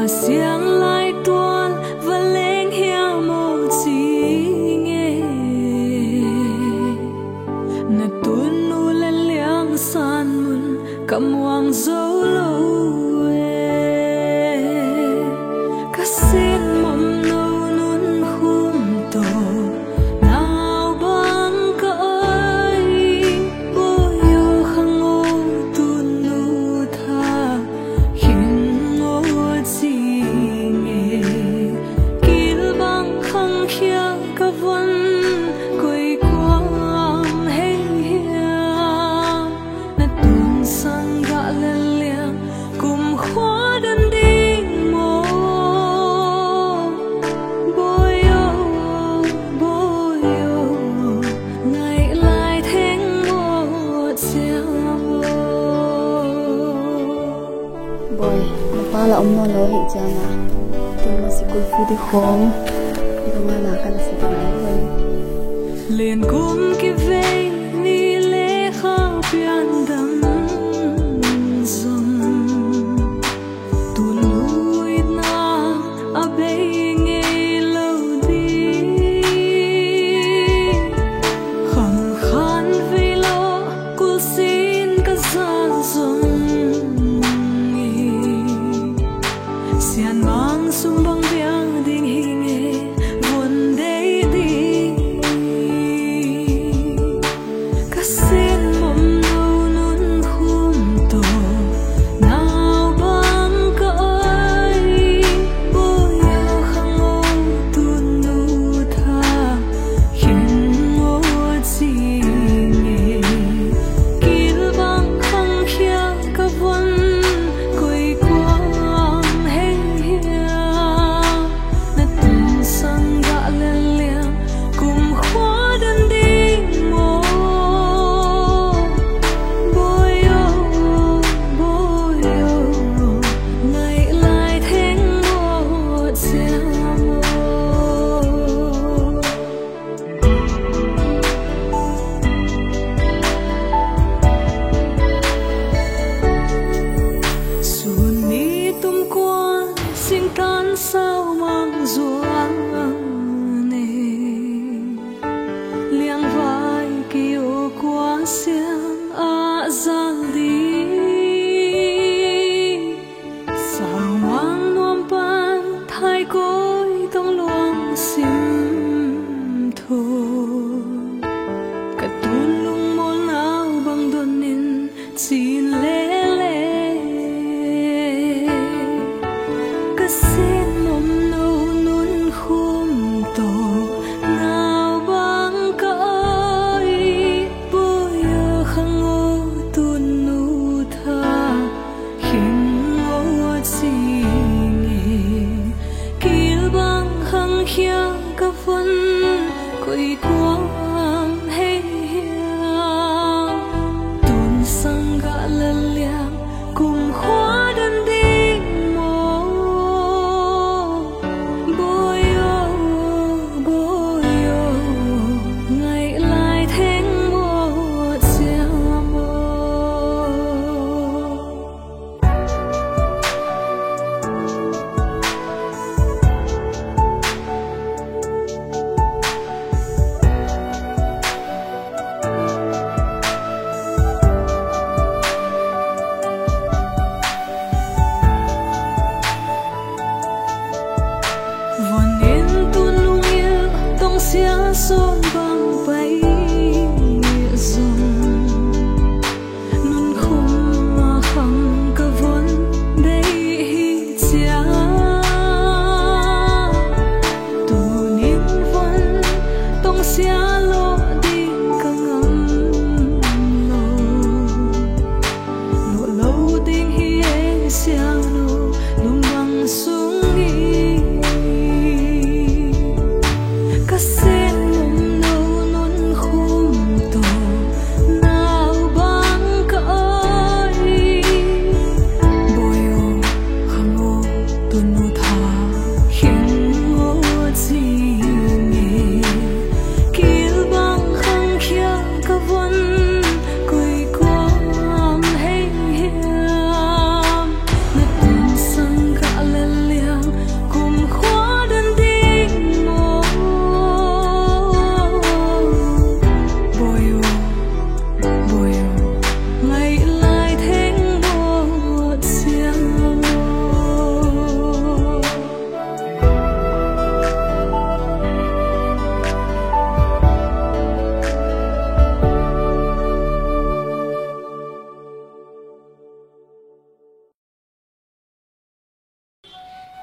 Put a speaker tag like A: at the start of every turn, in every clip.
A: xiang lai tuan và leng hia mo chi nghe na tun nu lên liang san mun cầm wang dấu lâu ca xin mầm nâu nun khum to nào băng cõi bôi yo khang ô tun nu tha khiến ngô chi nghe kil băng khang khia ca vân quay quang heng hiam na tun sang gạ lên liang cùng khóa đơn đi mô bôi yo ngày lại thèn một xéo
B: boy napa la omno lo hi chana tingna sikul fi di khom dama na kana sa bai
A: liền cũng cái về ni lễ khao pian đắm dầm tuôn nuôi na a bay nghe lâu đi khăng khan về lo cô xin cả gian dầm xian mang sung băng biang ding hình nghe vun đây đi ca xin mầm nâu nun khum to nào băng cõi bôi yo khang ô tun nu tha khiến ngô chi nghe kil băng khang khia ca vân quay quang heng hiam na tun sang gạ lên liang cùng khóa đơn đi mô bôi yo ngày lại thèn một xéo xuân đi tum quan sinh tan sao mang ruộng nề liang vai kêu qua xiang a giang đi sao mang nuông pan thay cối tông luang sim thôi cả tuôn lung môn áo bằng đồn nín xin lê lê ca xin mầm nâu nun khum to nào băng cõi bôi yo khang ô tun nu tha khiến ngô chi nghe kil băng khang khia ca vân quay quang heng hiam tun sang gạ lần liang cùng khóa đơn đi mô bôi yo ngày lại thèn một xéo mô vần yên tuôn lung yêu tông xia son băng bay dầm nun khum mà khăng ca vân đây hi chia tu niên vân tông xia lo đi ca ngâm lo lâu tình hi e xiang no lung băng xuống đi ca xin mầm nâu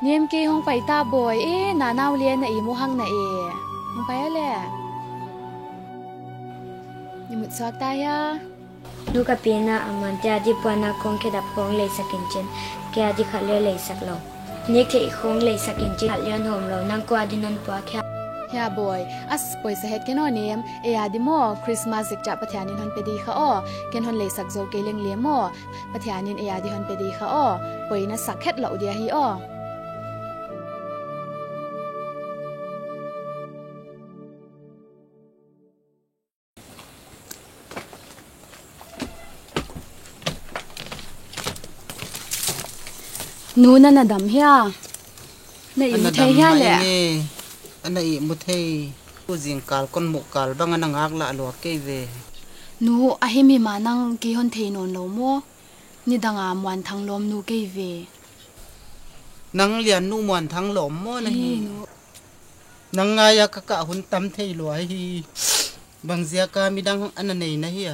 B: niệm kê hong phải ta boy na nao liền na mu hang na hong phải le ni mut sa ta ya
C: nu ka pina aman tia di pana kong ke dap kong le sakin chen kya di khale le sak lo ni ke khong le sakin chen alian hom lo nang ko adinon pa kya
B: ya boy as boy sa het ken on niam di mo Christmas zik cha pathianin hon pedi kha o ken hon le sak zo ke leng le mo pathianin di hon pedi kha o boy na sak het lo dia hi o nu na dam hia na i thei hia le
D: ana i mu thei u jing kal kon mu kal bang ana ngak la lo ke ve
B: nu a hi mi ma nang ki hon thei non lo mo ni danga mwan thang lom nu ke ve
D: nang lian nu mwan thang lom mo na hi nang nga ya ka ka hun tam thei lo hi bang zia ka mi dang ana nei na hi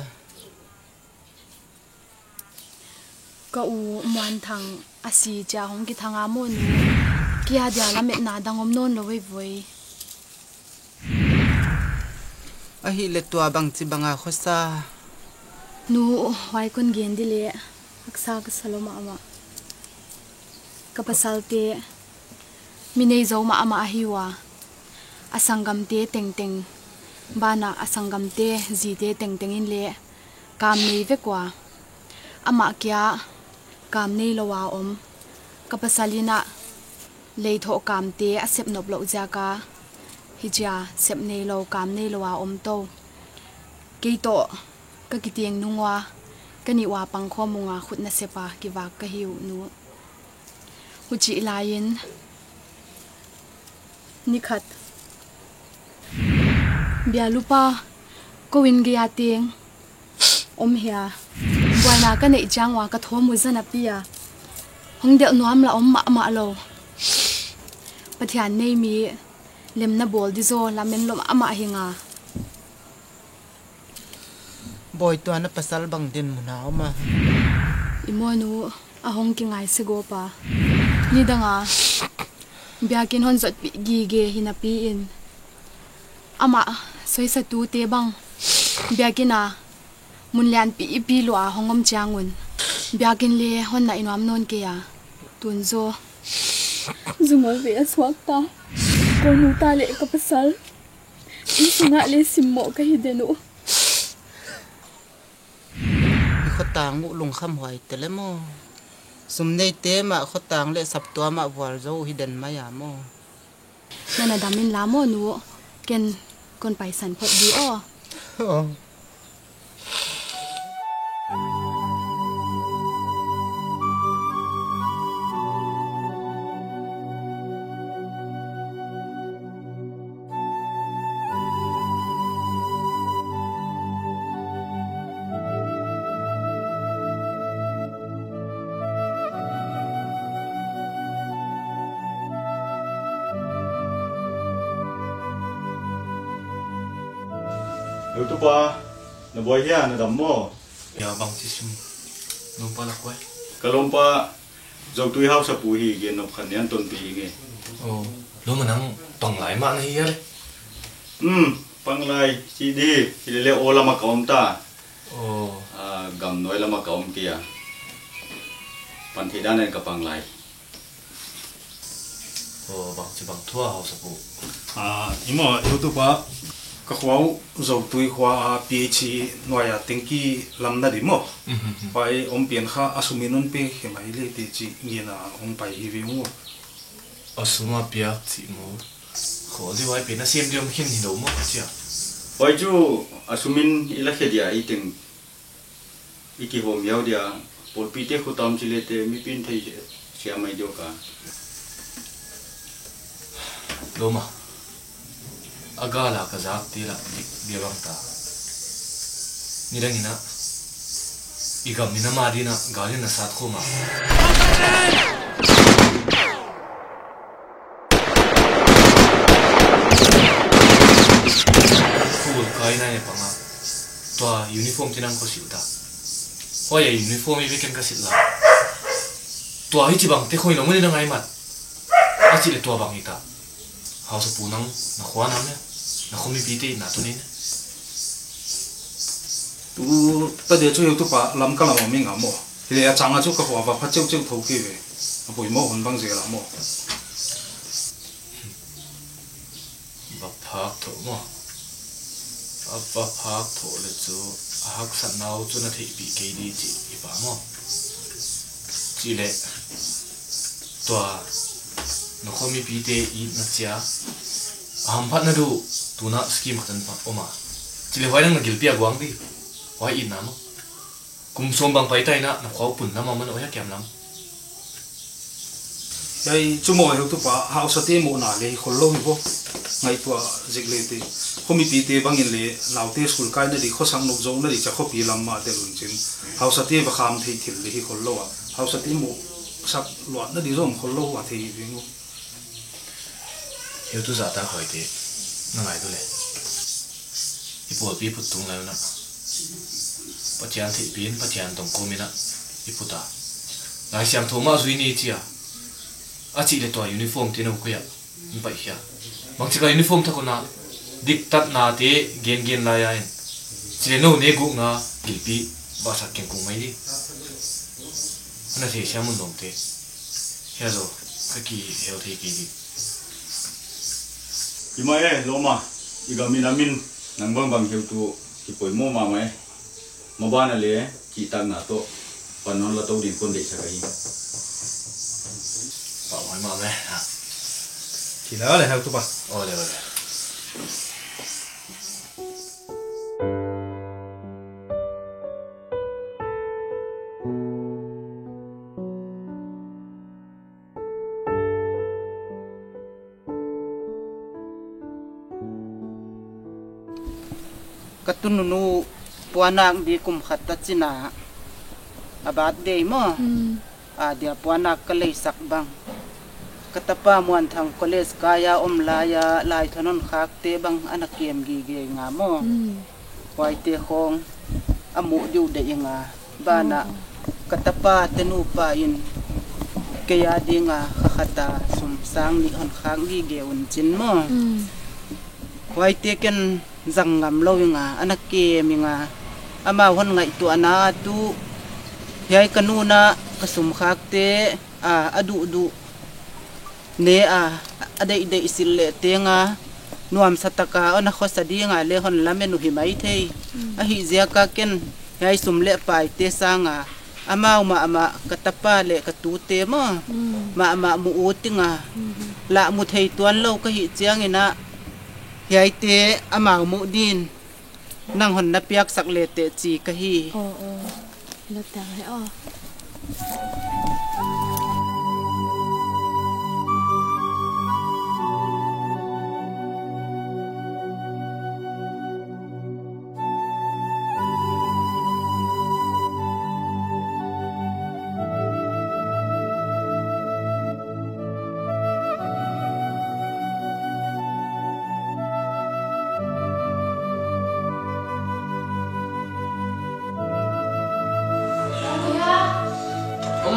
B: ka u mwan thang asi cha hong ki thanga mo nu kia dia la met na dangom non lo voi voi
D: a hi le tua bang chi banga khosa
B: nu wai kon gen di le aksa ka saloma ama ka pasalte minei zo ma ama hiwa asangam te teng teng bana asangam te ji te teng teng in le kam nei ve kwa ama kya kam nei lowa om ka pasalina lei tho kam te asep nop lo ja ka hija sep nei lo kam nei lowa om to ke to ka kitieng nungwa kani wa pangkho munga khutna sepa ki wa ka hiu nu huchi lain nikhat bia lupa ko win ge ya teng om hia buana ka nei changwa ka tho mu zana pia hongde nuam la om ma lo pathian nei mi lemna bol di zo lamen lom ama hinga
D: boy to na pasal bang din mu na ma
B: imonu ahong ki ngai se go pa ni danga biakin hon zot pi gi ge hinapi in ama soi sa tu te bang biakina munlian pi pi lo a hongom changun biakin le hon na inwam non ke ya tunzo zumol ve aswakta ko nu ta le ka pasal isinga le simmo ka hidenu
D: khotang mu lung kham hoi tele mo sum nei te ma khotang le sap to ma war zo hi den ma ya mo
B: nana damin la mo nu ken kon paisan phot di o
E: tu ba na boy ya na dam mo
F: ya bang chi sim no pa la kwai
E: kalompa jok tui hau sa pu hi ge no khan yan ton pi ge
F: oh lo ma nang tong lai ma na hi ya le
E: pang lai chi di chi le o la ma kaum ta
F: oh
E: gam noi la ma kaum tia pan thi dan en ka pang lai
F: oh bang chi bang thua hau sa pu
G: imo youtube ba ka khwau zo tui khwa ph noya tenki lamna di mo pai om pian kha asuminon pe hemai le te chi ngena ong pai hi ve mo
F: asuma pia chi mo kho di wai pe na sem diom hin ni do mo chia
E: oi chu asumin ila khe dia i teng iki hom yau dia por pi te khu tam chi le te mi pin thei sia mai dio ka
F: lo ma agala ka zak ti la bi bang ta ni dang ina igam ni na ma di na gali na sat ko ma cool kai na ne panga to uniform tinang ko silta hoya uniform i weekend ka sitla to ai chi bang te khoi lo mo ni na ngai mat chỉ là tua bằng ita hao sa punang na khwa nam ne na khomi pite na tu ne
G: tu ta de chu tu pa lam ka lam mi nga mo le a changa chu ka hwa ba pha cheu cheu tho ke ve a poi mo hon bang je la mo
F: ba phak tho mo a ba phak tho le chu a hak sa nau chu na thei pi ke di chi i pa mo chỉ lệ tòa nó khôngมีปีเตอีนักเสียหำพัดนั่นดูตัวน่ะสกีมขันปะโอมาchỉ lệไว้นั่งนักกิลเปียกวางดิไว้อินน้ำกุมสมบังไปใต้น่ะนักขวาปุ่นน้ำมันเอาให้แกมน้ำ
G: ยัยชั่วโมงเฮาตุปะเฮาสติโมนาเลยคนโลหิบไงตัวจิกเลยตีเขามีปีเตบางอินเลยเหล่าเตสกุลกายนั่นดิเขาสังนกจงนั่นดิจะเขาปีลำมาเตลุนจิมเฮาสติบะคามที่ถิ่นเลยคนโลอ่ะเฮาสติโมสักหลอดนั่นดิร่มคนโลว่าที่วิ่ง
F: เฮาตุจ่าตาคอยเตนั่งไงตัวเลยอีปวดปีพุดตุงแล้วนะปัจจัยที่ปีนปัจจัยตรงโคมินะอีพุดตาหลายเสียงโทมาสุยนี่จีอ่ะอาชีพเลยตัวยูนิฟอร์มที่เราคุยอ่ะมันไปเหี้ยบางทีก็ยูนิฟอร์มถ้าคนน่ะดิกตัดนาเตะเกนลายอ่ะจีเลโน่เนกุงนะกิลปีบาสักเก่งกุงไม่ดินั่นเสียเสียมันลงเตะเฮียโซก็กี่เฮลที่กี่ดิ
E: อีมาลงมาอีกามินามินนังบางเฮลตัวที่ป่วยโมมาไหมมาบ้านอะไรจีตังหน้าโตปันนนละโตดินคนเด็กสักอย่าง
F: ป่าวมาไหมฮะ
G: ที่แล้วเลยเฮาตุปะ
F: โอ้เดี๋ยว
D: กตุนนูปวนากดีกุมขัดตัดสินาอาบาดเดย์มั้งเดี๋ยวปวนักก็เลยสักบังกตป้ามวนทางคอเลสกายาอมลายาลายถนนคักเตบังอนักเกียมกีเกงามั้งไว้เตคงอมุดิวเดยงาบ้านะกตป้าเตนูป้าอินเกียดีงาขัดตาสมสังนิอันคักกีเกอุนจินมั้งไว้เตกันจังงามโลยงาอนักเกมงาอามาวันไงตัวนาตูยายกันูนะกสมคักเตอดูเนได้สิเลเตงานวมสตกาอนักขสดีงาเลหอนละเมนุหิไมเทยหิเจียกาเกนยายสมเลไปเตสางอามากตปาเลกตูเตมามูอุติงาละมุเทยตัวนโลกหิเจียงนะยายเตอามามุดินนั่งหอนนับยักสักเลเตจีกะฮี
B: โอ้แล้วแต่ให้อ้อ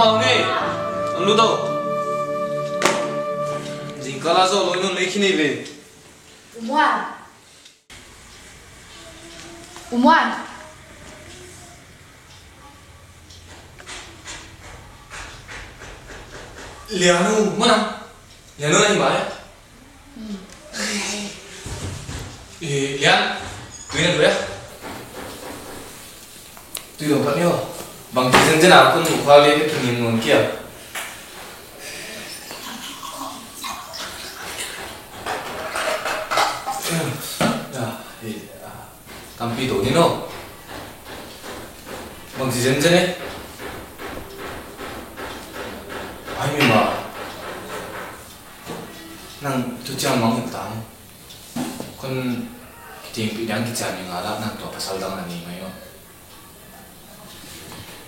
F: mau nè ông lưu đâu gì cả là rồi lối lấy khi này về
B: Umwan
F: Lianu mana Lianu lagi mana Lian tui nak dulu ya tui dapat ni bang kisan je nak pun muka le ke pengin ngon kia kampi tu ni no bang kisan je ni ai memang nang tu jangan mang hutang kon ting pidang kita ni ngala nang tu pasal dang ni mayo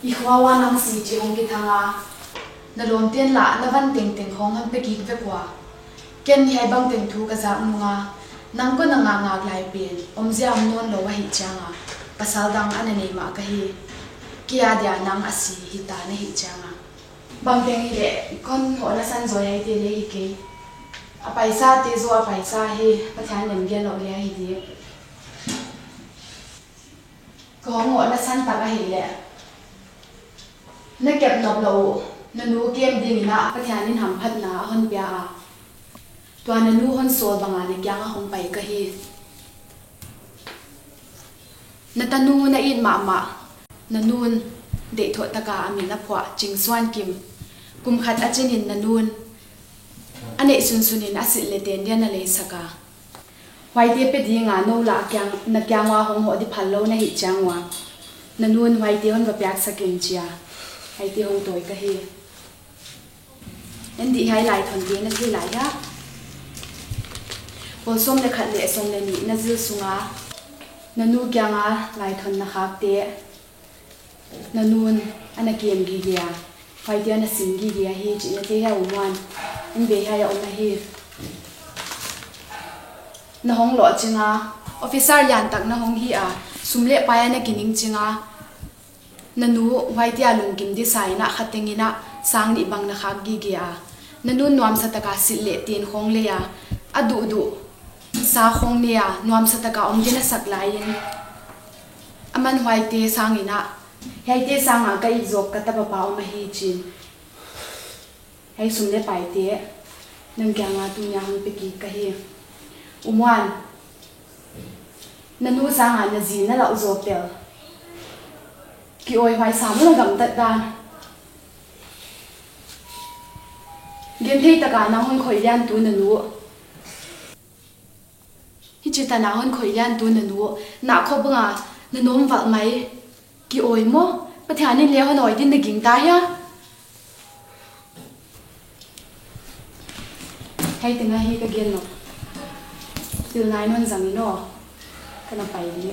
B: Ikhwawa nang si chi ong kitanga na lom tien la na van ting hong han pe ki ve kwa ken hi bang ting thu ka za nga nang ko na nga lai pin om jam non lo wa hi changa pasal dang an nei ma ka hi kia dia nang asi hi ta ne hi changa bang teng hi le kon ho na san zo yai te le hi ke a paisa te zo a paisa hi pathian nem gen lo le hi di ko ngo na san ta ka hi le na kep nop lo na nu kem ding na pathian in ham phat na hon pya a to na nu hon so banga ne kyang a hong pai ka hi na tanu na in ma na nun de tho taka ami na phwa ching swan kim kum khat a chenin na nun ane sun sunin asil le ten dia na le saka wai te pe di nga no la kyang na kyang wa hong ho di phal lo na hi chang wa na nun wai te hon ba pyak sakin chia ai te hong toy ka hi en di hai lai thon te na thi lai ha pol som le khat le som le ni na zil sunga na nu kyang a lai thon na khak te na nun ana kem gi dia wai te na sim gi dia hi chi na te ha umwan in be ha ya om na hi na hong lo chinga officer yan tak na hong hi a sumle pa ya na kining chinga na nu wai tia lung kim di sai na khatengina sang ni bang na khak gi a na nu nuam sa taka sil le tin khong le ya adu sa khong ne ya nuam sa taka om dina sak lai in aman wai te sang ina hai te sang a kai jok ka ta pa om hi chin hai sumle pai te nang kya nga tu nya hang pe ki ka hi umwan nanu sang a na ji na la zo pel ki oi vai sam na gam tat dan gen thei ta ka na hon khoi lian tu nanu hi chi ta na hon khoi lian tu nanu na kho banga na nom wal mai ki oi mo pathian ni le hon oi din na ging ta ya hay tinga hi ka gen no til nai non zang no kana pai ni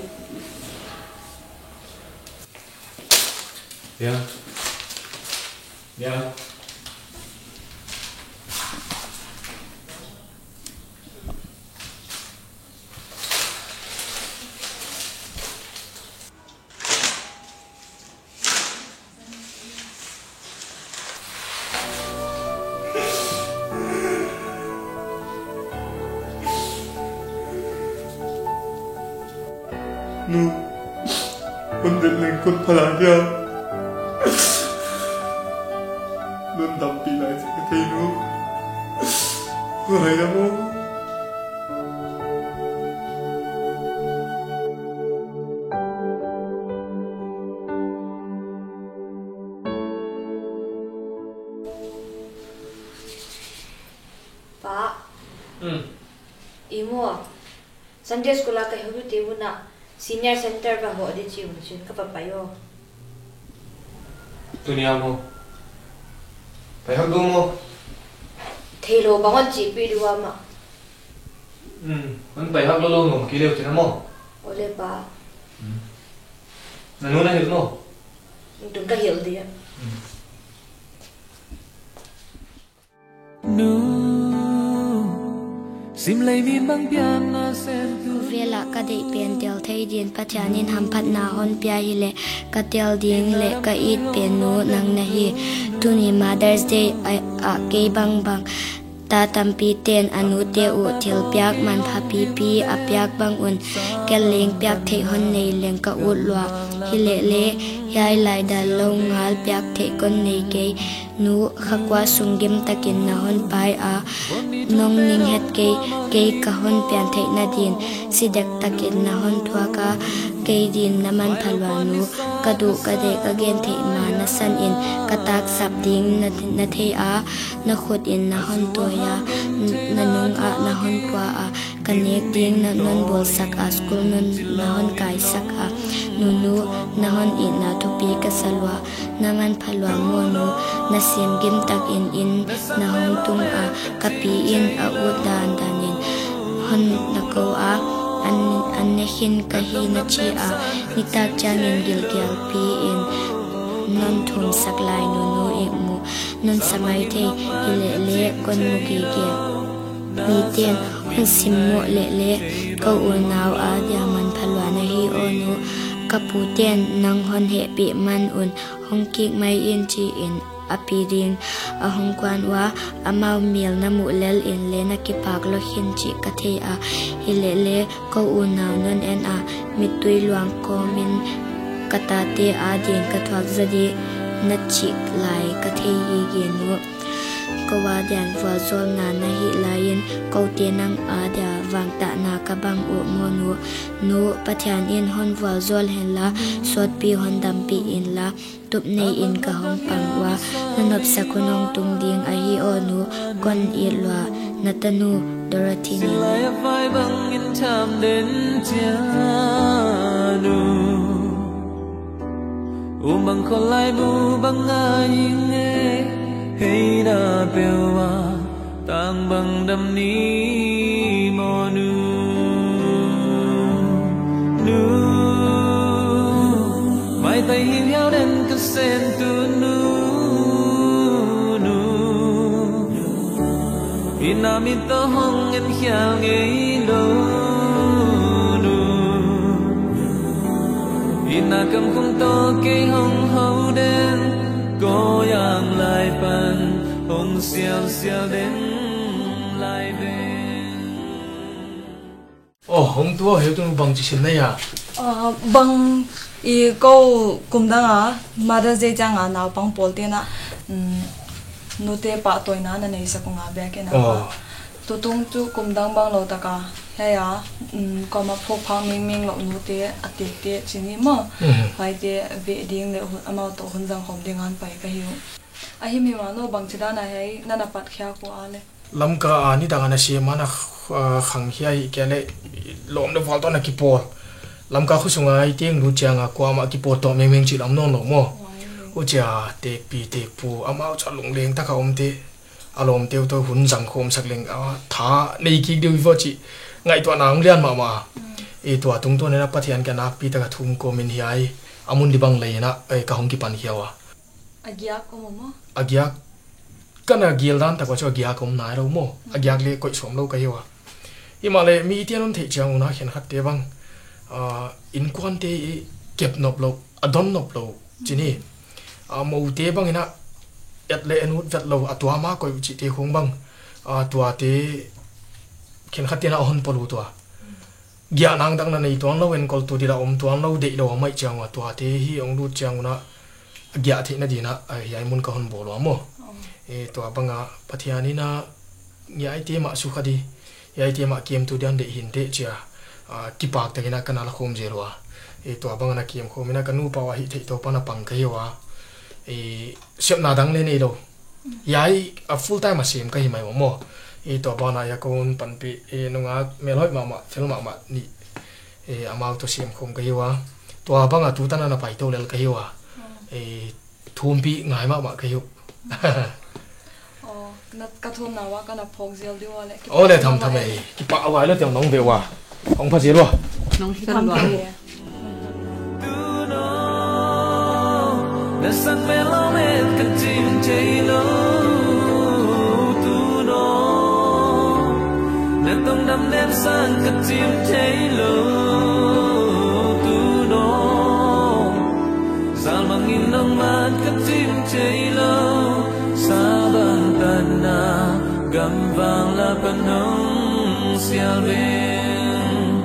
F: ya
H: nu con đến lên con phá nha luôn đập đi lại sẽ thấy nu vậy đó
C: Pa imo Sunday school ka hibu te buna senior center ba ho de chi chin ka papayo
F: dunia mo phải học đúng không
C: thelo bangon chi pi duwa ma
F: vẫn phải học luôn ngủ kỹ liệu chứ nó mò
C: ole pa
F: là nó hiểu nó
C: tung ka hiểu đi
A: sim lấy mi băng piang na sen
C: vela ka dei pen tel thei din pathianin ham phat na hon pya hi le ka tel ding le ka it pen nu nang na hi tuni Mother's Day a ke bang ta tampi ten anu te u thil pyak man pha pi pi a pyak bang un kel leng pyak thei hon nei leng ka ut lwa hi le yai lai da long ngal pyak thei kon nei ke nu khakwa sungim takin na hon pai a nong ning het ke ka hon pian thei na din sidek takin na hon thua ka ke din naman phalwa nu kadu ka de ka gen thei ma na san in ka tak sap ding na thei a na khut in na hon to ya na nong a na hon pwa a kanek ding na non bol sak a school non na hon kai sak a nu na hon in na thupi ka salwa naman phalwa mo nu na sim gim tak in na hon tung a kapi in a udan danin hon na ko a an ne hin ka hi na chi a ni tak chanin gil gyal pi in non thum sak lai nu e mu non samai the le kon mu ki ke mi ten hon sim mo le ko u naw a dia man phalwa na hi onu kapu ten nang hon he pi man un hong ki mai in chi in apirin ahong kwan wa amau mil na mulel in le na kipak lo hin chi kathe a hilele ko unaw non en a mitui luang ko min katate a din kathwak zadi na chik lai kathe yi genu kawa dan wa zol na na hi lain ko te nang a da wang ta na ka bang u mo nu pathian in hon wa zol hen la sot pi hon dam pi in la tup nei in ka hong pang wa nanop sakunong tung ding a hi o nu kon i lwa natanu dorothy ni
A: lai vai bang in tham đến cha nu bang khol lai bu bang ai nghe hey na pewa tang bang dam ni mo nu mai tay hin hiao đến cái sen tu nu inami to hong en hiao nghe lo ina cầm không to cây hong hậu đến có yang lại pan hong xiao xiao đến lại về
F: hong tua hiểu tôi bằng chỉ xin này à
I: bằng i câu cùng đang à Mother's Day chẳng à nào bằng bol tiền à nô tê pa tôi na này sẽ cùng à bé cái nào tôi tung chú cùng đang bằng lâu ta cả hay à có mà phô phang mình lâu nô tê à tê chỉ ní mà phải tê về điên để hôn mà tổ hôn giang hòm điên ăn phải cái hiểu à hi mi mà nó bằng chỉ đa này hay na na pat khia của ale
J: lam ka ani dang ana si mana khang hiai kele lom de wal to na ki por lam ka khusunga ai tieng lu changa kwa ma ki por to meng chi lam no no mo u cha te pi te pu amao cha lung leng ta ka om te alom teu to hun jang khom sak leng a tha nei ki de vo chi ngai to nang lian ma e to tung to na pathian ka na pi ta ka thum ko min hiai amun di bang leina e ka hong ki pan hiawa
I: agya ko mo
J: agya kana gil dan ta ko cho agya kom na ro mo agya le ko som lo ka hiwa imale mi tianon the chang una khen khat te bang in kwan te kep nop lo adon nop lo chini mo te bang ina et le enu vet lo atwa ma ko chi te khong bang tua te khen khat te na hon polu tua gya nang dang na nei tuang lo en kol tu dira om tuang lo de lo mai chang wa tua te hi ong lu chang na gya the na dina ai mun ka hon bolo mo e tua banga pathiani na yai te ma su khadi yai te ma kem tu dan de hin te cha ki pak te na kana la khom jerwa e tua banga na kem khomina kanu pawa hi the to pana pang kai wa e sep na dang le nei lo yai a full time a sem kai mai mo e to bana ya kon pan pi e nunga meloi mama fel mama ni e amau to sem khom kai wa to banga tu tan na pai to lel kai wa e thum pi ngai ma kai hu
I: na ka thum na wa ka na phok zel di wa le
J: le tham e ki pa wa le tiang nong be wa ong pha je lo
B: nong kan wa
A: na sang me lo men kan chim chei lo tu no na tông đam nem sang kan chim chei lo tu no zal mang in nong man kan chim chei lo sa ban tan na gam vang la pan nong xiao ben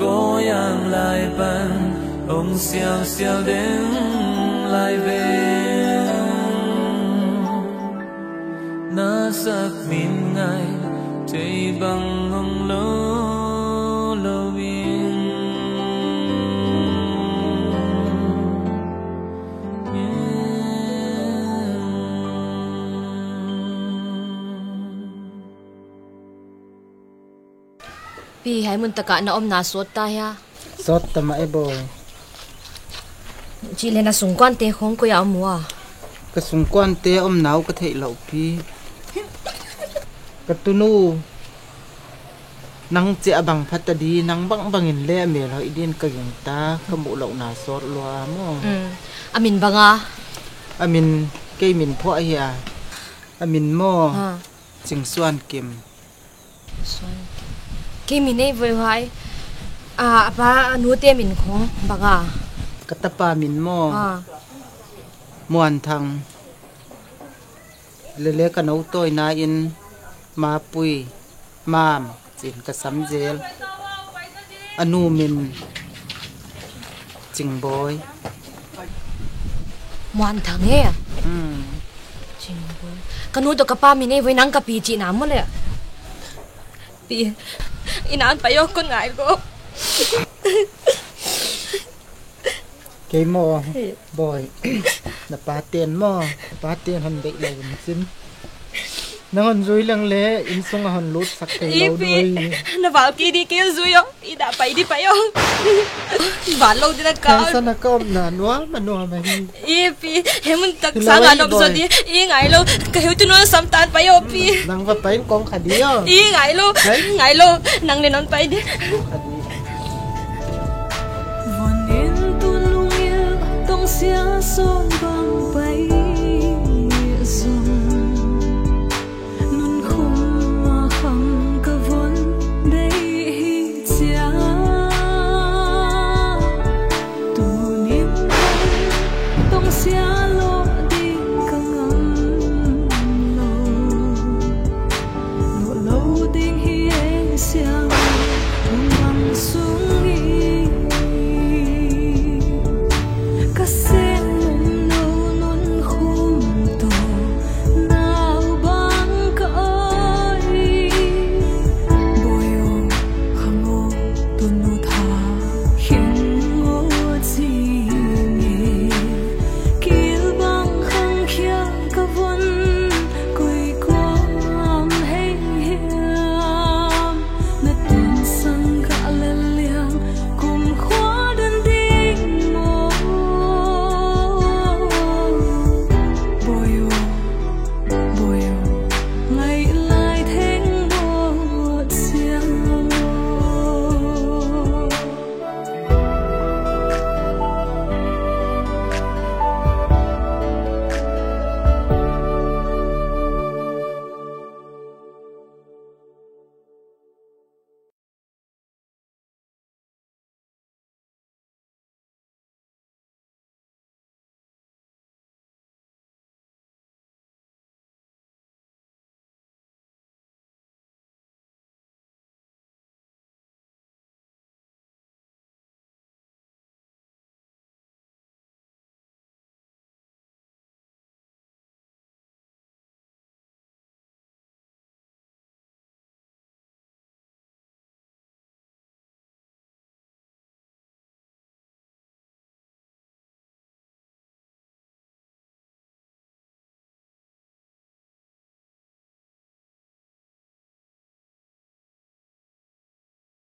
A: có yang lai pan ông xiao xiao đến lại về na sắc min ngày chạy bằng hồng lô lô yên
K: pi hai mun taka na om na sot ta ya
D: sot ta mai bo
K: chỉ lên là xung quanh te không có áo mua
D: cái xung quanh te om nấu có thể lẩu pi cái tu nu nang che bang phat ta di nang bang bangin le me loi din ka yung ta ka mu lẩu na sot lo mo
K: amin banga
D: amin ke min pho hi amin mo ching suan kim
K: ke min nei voi hai ba nu te min khong banga
D: katapa min mo muan thang le ka no toy na in ma pui mam chin ka sam zel anu min ching boy
L: muan thang he ching boy kanu to kapa mi nei voi nang ka pi chi na mo le pi inan pa yo kon ngai ko
D: cái mò boy là ba tiền hòn bị lâu xin nó hòn dưới lăng lẽ in sông hòn lút sắc cái lâu đôi
L: nó vào kia đi kia dưới yo i đã phải đi phải yo vào lâu đi là cao
D: sao nó com là nó mà mày
L: i pi hem tak sang anh ob rồi đi i ngai lâu cái hiếu nó sắm tan phải yo pi
D: năng vật phải con khả đi yo
L: i ngai lâu năng lên non phải đi
A: xia son vang bay